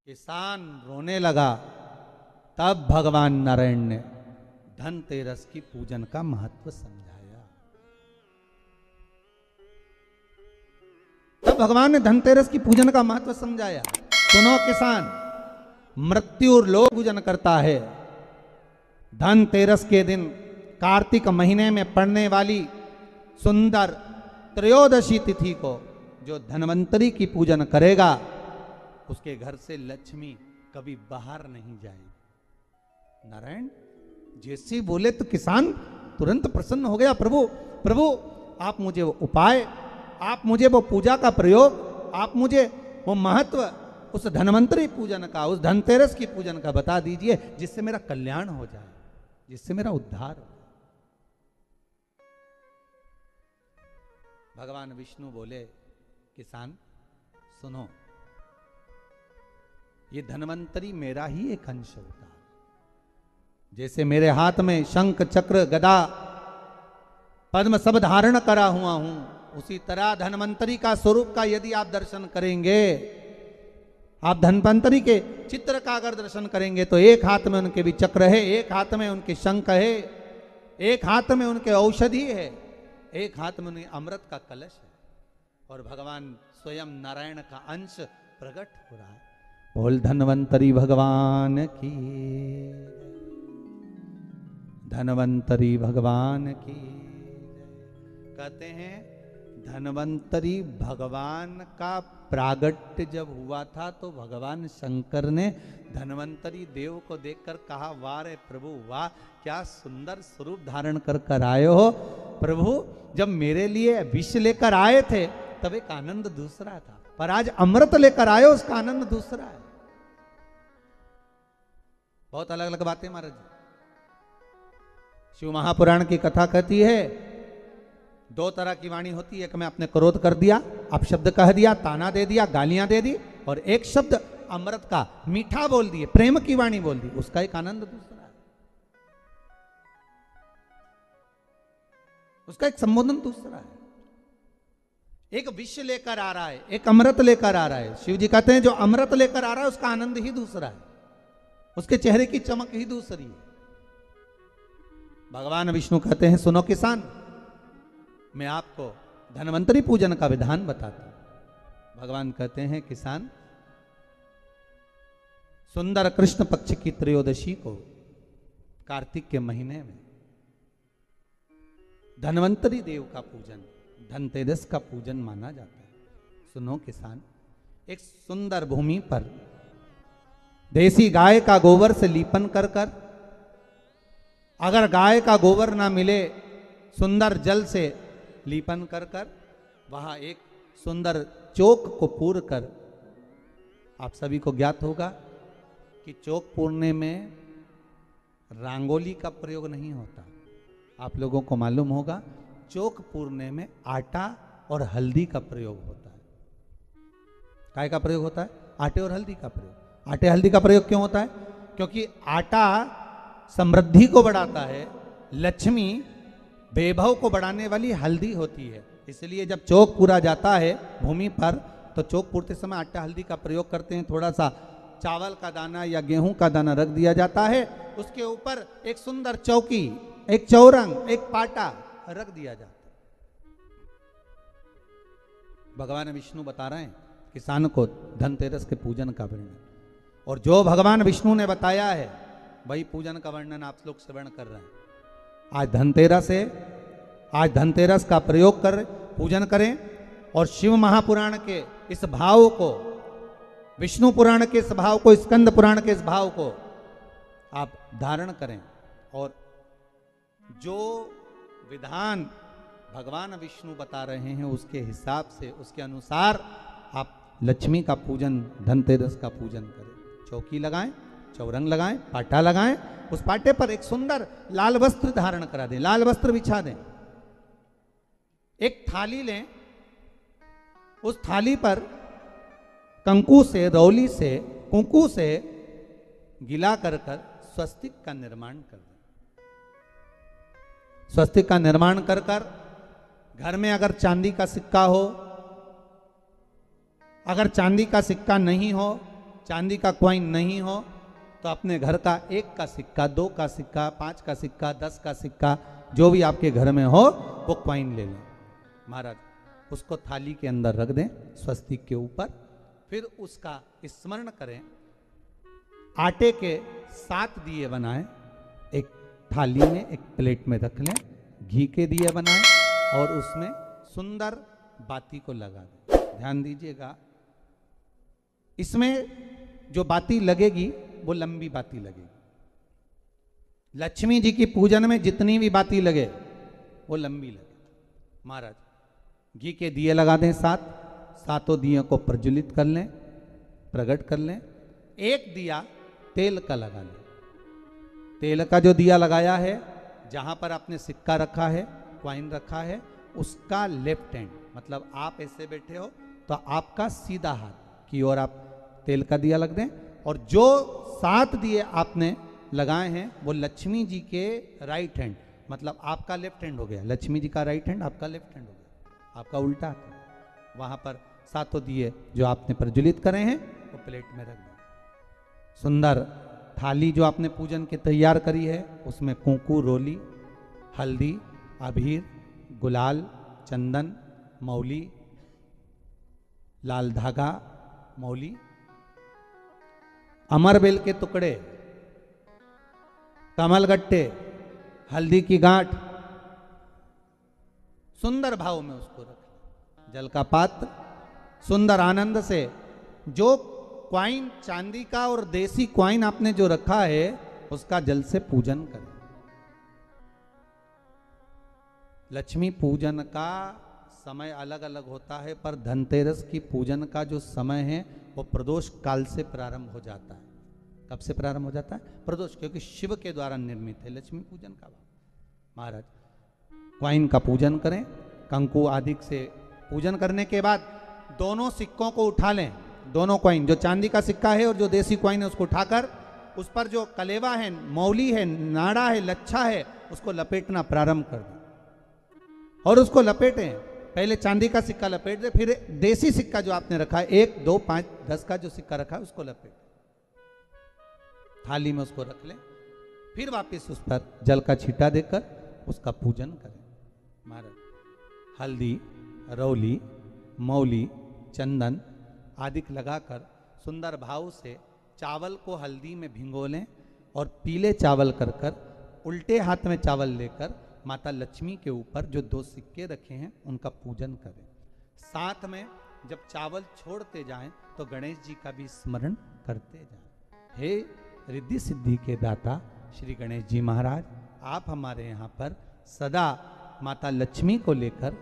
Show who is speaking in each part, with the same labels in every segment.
Speaker 1: किसान रोने लगा, तब भगवान नारायण ने धनतेरस की पूजन का महत्व समझाया। तब भगवान ने धनतेरस की पूजन का महत्व समझाया। सुनो किसान, मृत्यु लोक पूजन करता है। धनतेरस के दिन कार्तिक महीने में पड़ने वाली सुंदर त्रयोदशी तिथि को जो धनवंतरी की पूजन करेगा, उसके घर से लक्ष्मी कभी बाहर नहीं जाएगी। नारायण जैसे बोले तो किसान तुरंत प्रसन्न हो गया। प्रभु प्रभु, आप मुझे वो उपाय, आप मुझे वो पूजा का प्रयोग, आप मुझे वो महत्व उस धनवंतरी पूजन का, उस धनतेरस की पूजन का बता दीजिए, जिससे मेरा कल्याण हो जाए, जिससे मेरा उद्धार हो। भगवान विष्णु बोले, किसान सुनो, ये धनवंतरी मेरा ही एक अंश होता है। जैसे मेरे हाथ में शंख चक्र गदा पद्म सब धारण करा हुआ हूं, उसी तरह धनवंतरी का स्वरूप का यदि आप दर्शन करेंगे, आप धनवंतरी के चित्र का अगर दर्शन करेंगे, तो एक हाथ में उनके भी चक्र है, एक हाथ में उनके शंख है, एक हाथ में उनके औषधि है, एक हाथ में उनके अमृत का कलश है, और भगवान स्वयं नारायण का अंश प्रकट हो रहा है। बोल धनवंतरी भगवान की, धनवंतरी भगवान की। कहते हैं धनवंतरी भगवान का प्रागट्य जब हुआ था, तो भगवान शंकर ने धनवंतरी देव को देखकर कहा, वाह रे प्रभु वाह, क्या सुंदर स्वरूप धारण कर कर आए हो। प्रभु जब मेरे लिए विष लेकर आए थे तब एक आनंद दूसरा था, पर आज अमृत लेकर आए हो, उसका आनंद दूसरा है। बहुत अलग अलग बातें महाराज। शिव महापुराण की कथा कहती है, दो तरह की वाणी होती है। एक में आपने क्रोध कर दिया, आप शब्द कह दिया, ताना दे दिया, गालियां दे दी, और एक शब्द अमृत का मीठा बोल दिए, प्रेम की वाणी बोल दी, उसका एक आनंद दूसरा है, उसका एक संबोधन दूसरा है। एक विष लेकर आ रहा है, एक अमृत लेकर आ रहा है। शिव जी कहते हैं जो अमृत लेकर आ रहा है उसका आनंद ही दूसरा है, उसके चेहरे की चमक ही दूसरी है। भगवान विष्णु कहते हैं, सुनो किसान, मैं आपको धनवंतरी पूजन का विधान बताता हूं। भगवान कहते हैं, किसान सुंदर कृष्ण पक्ष की त्रयोदशी को कार्तिक के महीने में धनवंतरी देव का पूजन, धनतेरस का पूजन माना जाता है। सुनो किसान, एक सुंदर भूमि पर देसी गाय का गोबर से लीपन कर कर, अगर गाय का गोबर ना मिले, सुंदर जल से लीपन कर कर, वहां एक सुंदर चौक को पूर कर, आप सभी को ज्ञात होगा कि चौक पूरने में रंगोली का प्रयोग नहीं होता। आप लोगों को मालूम होगा, चौक पूरने में आटा और हल्दी का प्रयोग होता है। काय का प्रयोग होता है? आटे और हल्दी का प्रयोग। आटे हल्दी का प्रयोग क्यों होता है? क्योंकि आटा समृद्धि को बढ़ाता है, लक्ष्मी वैभव को बढ़ाने वाली हल्दी होती है। इसलिए जब चौक पूरा जाता है भूमि पर, तो चौक पूरते समय आटा हल्दी का प्रयोग करते हैं। थोड़ा सा चावल का दाना या गेहूं का दाना रख दिया जाता है, उसके ऊपर एक सुंदर चौकी, एक चौरंग, एक पाटा रख दिया जाता है। भगवान विष्णु बता रहे हैं किसान को धनतेरस के पूजन का वर्णन, और जो भगवान विष्णु ने बताया है वही पूजन का वर्णन आप लोग श्रवण कर रहे हैं। आज धनतेरस है, आज धनतेरस का प्रयोग कर पूजन करें, और शिव महापुराण के इस भाव को, विष्णु पुराण के इस भाव को, स्कंद पुराण के इस भाव को आप धारण करें, और जो विधान भगवान विष्णु बता रहे हैं उसके हिसाब से, उसके अनुसार आप लक्ष्मी का पूजन, धनतेरस का पूजन करें। चौकी लगाएं, चौरंग लगाएं, पाटा लगाएं, उस पाटे पर एक सुंदर लाल वस्त्र धारण करा दें, लाल वस्त्र बिछा दें। एक थाली लें, उस थाली पर कंकु से, रौली से, कुंकू से गिला कर कर स्वस्तिक का निर्माण कर दें। स्वस्तिक का निर्माण कर कर घर में अगर चांदी का सिक्का हो, अगर चांदी का सिक्का नहीं हो, चांदी का कॉइन नहीं हो तो अपने घर का 1 का सिक्का, 2 का सिक्का, 5 का सिक्का, 10 का सिक्का, जो भी आपके घर में हो वो कॉइन ले लें। महाराज उसको थाली के अंदर रख दें स्वस्तिक के ऊपर, फिर उसका स्मरण करें। आटे के 7 दिए बनाएं, एक थाली में, एक प्लेट में रख लें, घी के दिए बनाएं और उसमें सुंदर बाती को लगा दें। ध्यान दीजिएगा, इसमें जो बाती लगेगी वो लंबी बाती लगेगी। लक्ष्मी जी की पूजन में जितनी भी बाती लगे वो लंबी लगे। महाराज घी के दिए लगा दें 7, सातों दियों को प्रज्वलित कर लें, प्रकट कर लें। एक दिया तेल का लगा लें। तेल का जो दिया लगाया है, जहां पर आपने सिक्का रखा है, कॉइन रखा है, उसका लेफ्ट हैंड, मतलब आप ऐसे बैठे हो तो आपका सीधा हाथ की ओर आप तेल का दिया लग दें। और जो 7 दिए आपने लगाए हैं वो लक्ष्मी जी के राइट हैंड, मतलब आपका लेफ्ट हैंड हो गया, लक्ष्मी जी का राइट हैंड, आपका लेफ्ट हैंड हो गया, आपका उल्टा हाथ। वहां पर 7 दिए जो आपने प्रज्वलित करे हैं वो प्लेट में रख दें। सुंदर थाली जो आपने पूजन की तैयार करी है उसमें कुंकू, रोली, हल्दी, अबीर, गुलाल, चंदन, मौली, लाल धागा, मौली, अमरबेल के टुकड़े, कमलगट्टे, हल्दी की गांठ, सुंदर भाव में उसको रखें। जल का पात्र सुंदर आनंद से, जो क्वाइन चांदी का और देसी क्वाइन आपने जो रखा है उसका जल से पूजन करें। लक्ष्मी पूजन का समय अलग अलग होता है, पर धनतेरस की पूजन का जो समय है वो प्रदोष काल से प्रारंभ हो जाता है। कब से प्रारंभ हो जाता है? प्रदोष, क्योंकि शिव के द्वारा निर्मित है लक्ष्मी पूजन का। महाराज क्वाइन का पूजन करें, कंकु आदि से पूजन करने के बाद दोनों सिक्कों को उठा लें। दोनों क्वाइन, जो चांदी का सिक्का है और जो देसी क्वाइन है, उसको उठाकर उस पर जो कलेवा है, मौली है, नाड़ा है, लच्छा है, उसको लपेटना प्रारंभ कर दें और उसको लपेटें। पहले चांदी का सिक्का लपेट दे, फिर देसी सिक्का जो आपने रखा है 1, 2, 5, 10 का जो सिक्का रखा है उसको लपेट थाली में उसको रख लें। फिर वापस उस पर जल का छींटा देकर उसका पूजन करें। महाराज हल्दी, रौली, मौली, चंदन आदि लगाकर सुंदर भाव से चावल को हल्दी में भिगो लें और पीले चावल कर कर उल्टे हाथ में चावल लेकर माता लक्ष्मी के ऊपर जो 2 सिक्के रखे हैं उनका पूजन करें। साथ में जब चावल छोड़ते जाएं तो गणेश जी का भी स्मरण करते जाएं। हे रिद्धि सिद्धि के दाता श्री गणेश जी महाराज, आप हमारे यहाँ पर सदा माता लक्ष्मी को लेकर,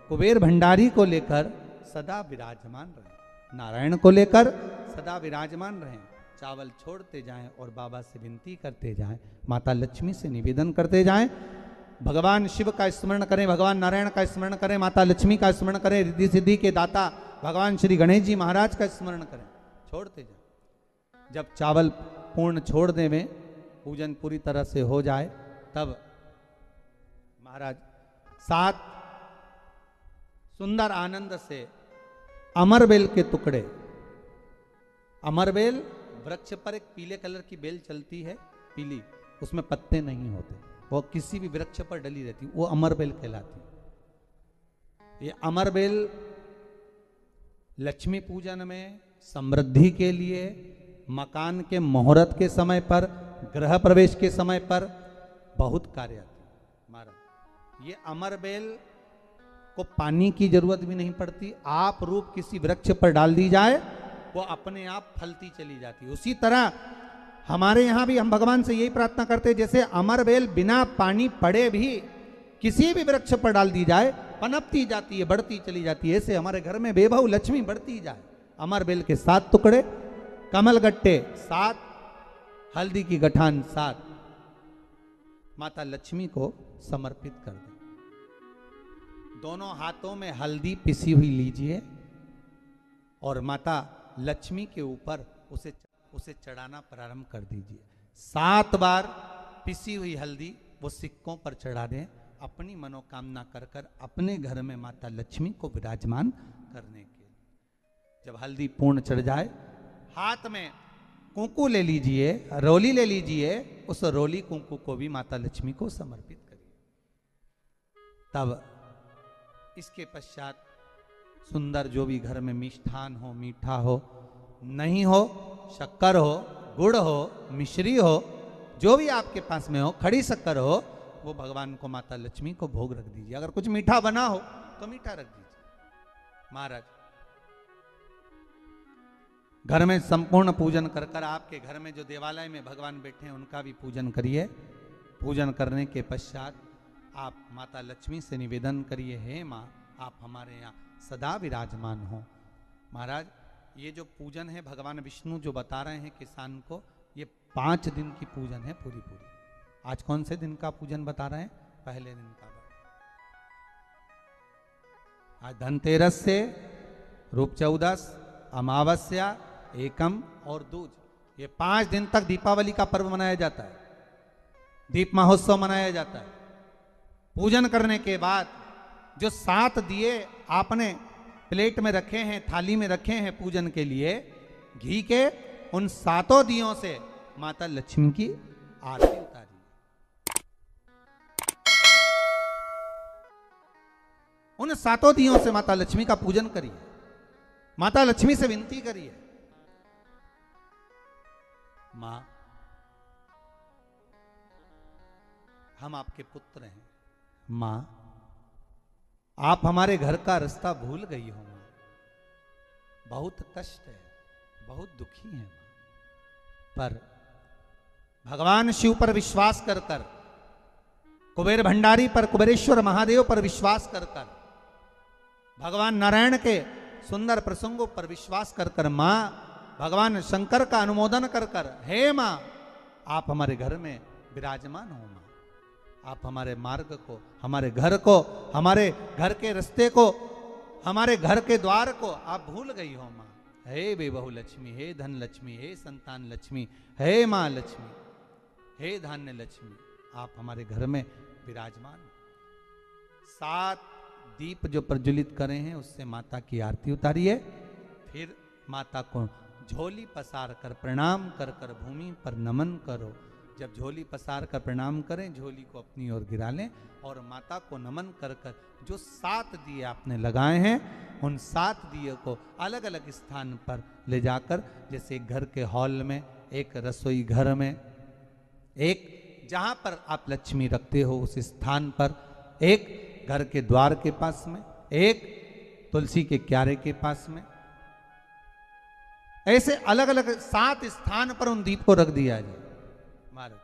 Speaker 1: कुबेर भंडारी को लेकर सदा विराजमान रहें, नारायण को लेकर सदा विराजमान रहें। चावल छोड़ते जाएं और बाबा से विनती करते जाएं, माता लक्ष्मी से निवेदन करते जाएं। भगवान शिव का स्मरण करें, भगवान नारायण का स्मरण करें, माता लक्ष्मी का स्मरण करें, रिद्धि सिद्धि के दाता भगवान श्री गणेश जी महाराज का स्मरण करें, छोड़ते जाएं। जब चावल पूर्ण छोड़ दें, पूजन पूरी तरह से हो जाए, तब महाराज 7 सुंदर आनंद से अमरबेल के टुकड़े, अमरबेल वृक्ष पर एक पीले कलर की बेल चलती है, पीली, उसमें पत्ते नहीं होते, वो किसी भी वृक्ष पर डली रहती, वो अमरबेल कहलाती। ये अमरबेल लक्ष्मी पूजन में, समृद्धि के लिए, मकान के मुहूर्त के समय पर, गृह प्रवेश के समय पर बहुत कार्य आती है। महाराज ये अमरबेल को पानी की जरूरत भी नहीं पड़ती, आप रूप किसी वृक्ष पर डाल दी जाए वो अपने आप फलती चली जाती है। उसी तरह हमारे यहाँ भी हम भगवान से यही प्रार्थना करते हैं, जैसे अमरबेल बिना पानी पड़े भी किसी भी वृक्ष पर डाल दी जाए पनपती जाती है, बढ़ती चली जाती है, ऐसे हमारे घर में बेभव लक्ष्मी बढ़ती जाए। अमरबेल के 7 टुकड़े, कमलगट्टे 7, हल्दी की गठान 7 माता लक्ष्मी को समर्पित कर दें। दोनों हाथों में हल्दी पिसी हुई लीजिए और माता लक्ष्मी के ऊपर उसे चढ़ाना प्रारंभ कर दीजिए। 7 बार पिसी हुई हल्दी वो सिक्कों पर चढ़ा दें, अपनी मनोकामना कर कर अपने घर में माता लक्ष्मी को विराजमान करने के लिए। जब हल्दी पूर्ण चढ़ जाए, हाथ में कुंकू ले लीजिए, रोली ले लीजिए, उस रोली कुंकू को भी माता लक्ष्मी को समर्पित करिए। तब इसके पश्चात सुंदर जो भी घर में मिष्ठान हो, मीठा हो, नहीं हो, शक्कर हो, गुड़ हो, मिश्री हो, जो भी आपके पास में हो, खड़ी शक्कर हो, वो भगवान को, माता लक्ष्मी को भोग रख दीजिए। अगर कुछ मीठा बना हो तो मीठा रख दीजिए। महाराज घर में संपूर्ण पूजन कर कर, आपके घर में जो देवालय में भगवान बैठे हैं उनका भी पूजन करिए। पूजन करने के पश्चात आप माता लक्ष्मी से निवेदन करिए, हे माँ आप हमारे यहाँ सदा विराजमान हो। महाराज ये जो पूजन है भगवान विष्णु जो बता रहे हैं किसान को, ये 5 दिन की पूजन है पूरी पूरी। आज कौन से दिन का पूजन बता रहे हैं? पहले दिन का। आज धनतेरस से रूप चौदस, अमावस्या, एकम और दूज, ये 5 दिन तक दीपावली का पर्व मनाया जाता है, दीप महोत्सव मनाया जाता है। पूजन करने के बाद जो 7 दिए आपने प्लेट में रखे हैं, थाली में रखे हैं पूजन के लिए, घी के, उन 7 दियों से माता लक्ष्मी की आरती उतारिए। उन 7 दियों से माता लक्ष्मी का पूजन करिए, माता लक्ष्मी से विनती करिए, मां हम आपके पुत्र हैं, मां आप हमारे घर का रास्ता भूल गई हो, बहुत कष्ट है, बहुत दुखी है, पर भगवान शिव पर विश्वास कर कर, कुबेर भंडारी पर, कुबेरेश्वर महादेव पर विश्वास कर कर, भगवान नारायण के सुंदर प्रसंगों पर विश्वास कर कर, मां भगवान शंकर का अनुमोदन कर कर, हे मां आप हमारे घर में विराजमान हो, मां आप हमारे मार्ग को, हमारे घर को, हमारे घर के रास्ते को, हमारे घर के द्वार को आप भूल गई हो मां। हे बेबहू लक्ष्मी, हे धन लक्ष्मी, हे संतान लक्ष्मी, हे मां लक्ष्मी, हे धान्य लक्ष्मी, आप हमारे घर में विराजमान। 7 दीप जो प्रज्वलित करे हैं उससे माता की आरती उतारिए। फिर माता को झोली पसार कर प्रणाम कर कर भूमि पर नमन करो। जब झोली पसार कर प्रणाम करें, झोली को अपनी ओर गिरा लें और माता को नमन कर कर जो 7 दिए आपने लगाए हैं, उन 7 दिए को अलग अलग स्थान पर ले जाकर, जैसे एक घर के हॉल में, एक रसोई घर में, एक जहां पर आप लक्ष्मी रखते हो उस स्थान पर, एक घर के द्वार के पास में, एक तुलसी के क्यारे के पास में, ऐसे अलग अलग 7 स्थान पर उन दीप को रख दिया जाए। महाराज